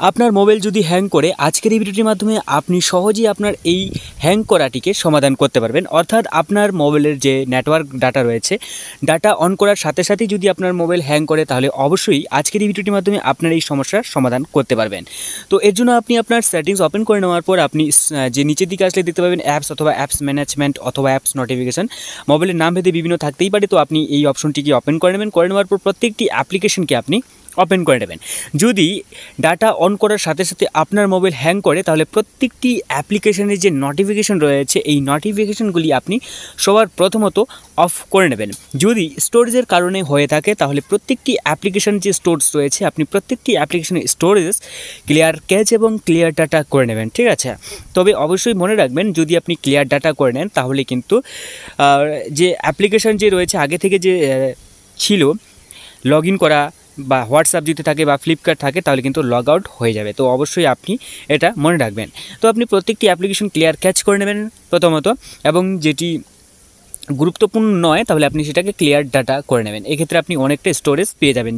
আপনার মোবাইল যদি হ্যাং করে আজকের এই ভিডিওটির মাধ্যমে আপনি সহজেই আপনার এই হ্যাং করাটিকে সমাধান করতে পারবেন। অর্থাৎ আপনার মোবাইলের যে নেটওয়ার্ক ডাটা রয়েছে, ডাটা অন করার সাথে সাথেই যদি আপনার মোবাইল হ্যাং করে তাহলে অবশ্যই আজকের এই ভিডিওটির মাধ্যমে আপনার এই সমস্যার সমাধান করতে পারবেন। তো এর জন্য আপনি আপনার সেটিংস ওপেন করে নেওয়ার পর আপনি যে নিচের দিকে আসলে দেখতে পাবেন অ্যাপস অথবা অ্যাপস ম্যানেজমেন্ট অথবা অ্যাপস নোটিফিকেশন। মোবাইলের নাম ভেদে বিভিন্ন থাকতেই পারে, তো আপনি এই অপশনটিকে ওপেন করে নেবেন। করে নেওয়ার পর প্রত্যেকটি অ্যাপ্লিকেশনকে আপনি ওপেন করে নেবেন। যদি ডাটা অন করার সাথে সাথে আপনার মোবাইল হ্যাং করে তাহলে প্রত্যেকটি অ্যাপ্লিকেশনের যে নোটিফিকেশন রয়েছে এই নোটিফিকেশনগুলি আপনি সবার প্রথমত অফ করে নেবেন। যদি স্টোরেজের কারণে হয়ে থাকে তাহলে প্রত্যেকটি অ্যাপ্লিকেশন যে স্টোরেজ রয়েছে আপনি প্রত্যেকটি অ্যাপ্লিকেশনের স্টোরেজ ক্লিয়ার ক্যাচ এবং ক্লিয়ার ডাটা করে নেবেন, ঠিক আছে। তবে অবশ্যই মনে রাখবেন যদি আপনি ক্লিয়ার ডাটা করে নেন তাহলে কিন্তু যে অ্যাপ্লিকেশন যে রয়েছে আগে থেকে যে ছিল লগ ইন করা বা হোয়াটসঅ্যাপ যদি থাকে বা ফ্লিপকার্ট থাকে তাহলে কিন্তু লগ আউট হয়ে যাবে। তো অবশ্যই আপনি এটা মনে রাখবেন। তো আপনি প্রত্যেকটি অ্যাপ্লিকেশন ক্লিয়ার ক্যাচ করে নেবেন প্রথমত, এবং যেটি গুরুত্বপূর্ণ নয় তাহলে আপনি সেটাকে ক্লিয়ার ডাটা করে নেবেন। এক্ষেত্রে আপনি অনেকটা স্টোরেজ পেয়ে যাবেন।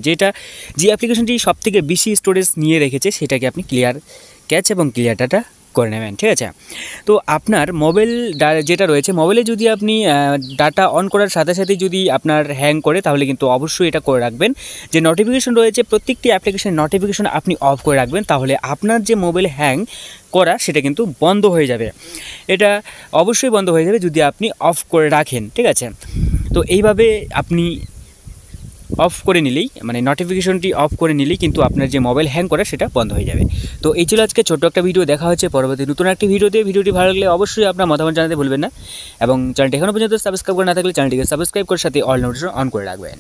যে অ্যাপ্লিকেশনটি সবথেকে বেশি স্টোরেজ নিয়ে রেখেছে সেটাকে আপনি ক্লিয়ার ক্যাচ এবং ক্লিয়ার ডাটা করে নেবেন, ঠিক আছে। তো আপনার মোবাইল যেটা রয়েছে মোবাইলে যদি আপনি ডাটা অন করার সাথে সাথে যদি আপনার হ্যাং করে তাহলে কিন্তু অবশ্যই এটা করে রাখবেন যে নোটিফিকেশন রয়েছে প্রত্যেকটি অ্যাপ্লিকেশন নোটিফিকেশন আপনি অফ করে রাখবেন। তাহলে আপনার যে মোবাইল হ্যাং করা সেটা কিন্তু বন্ধ হয়ে যাবে। এটা অবশ্যই বন্ধ হয়ে যাবে যদি আপনি অফ করে রাখেন, ঠিক আছে। তো এইভাবে আপনি অফ করে নিলেই মানে নোটিফিকেশনটি অফ করে নিলেই কিন্তু আপনার যে মোবাইল হ্যাং করা সেটা বন্ধ হয়ে যাবে। তো এই ছিল আজকে ছোট্ট একটা ভিডিও। দেখা হচ্ছে পরবর্তী নতুন একটি ভিডিওতে। ভিডিওটি ভালো লাগলে অবশ্যই আপনার মতামত জানাতে ভুলবেন না, এবং চ্যানেলটি এখনও পর্যন্ত সাবস্ক্রাইব করে না থাকলে চ্যানেলটিকে সাবস্ক্রাইব করে সাথে অল নোটিফিকেশন অন করে রাখবেন।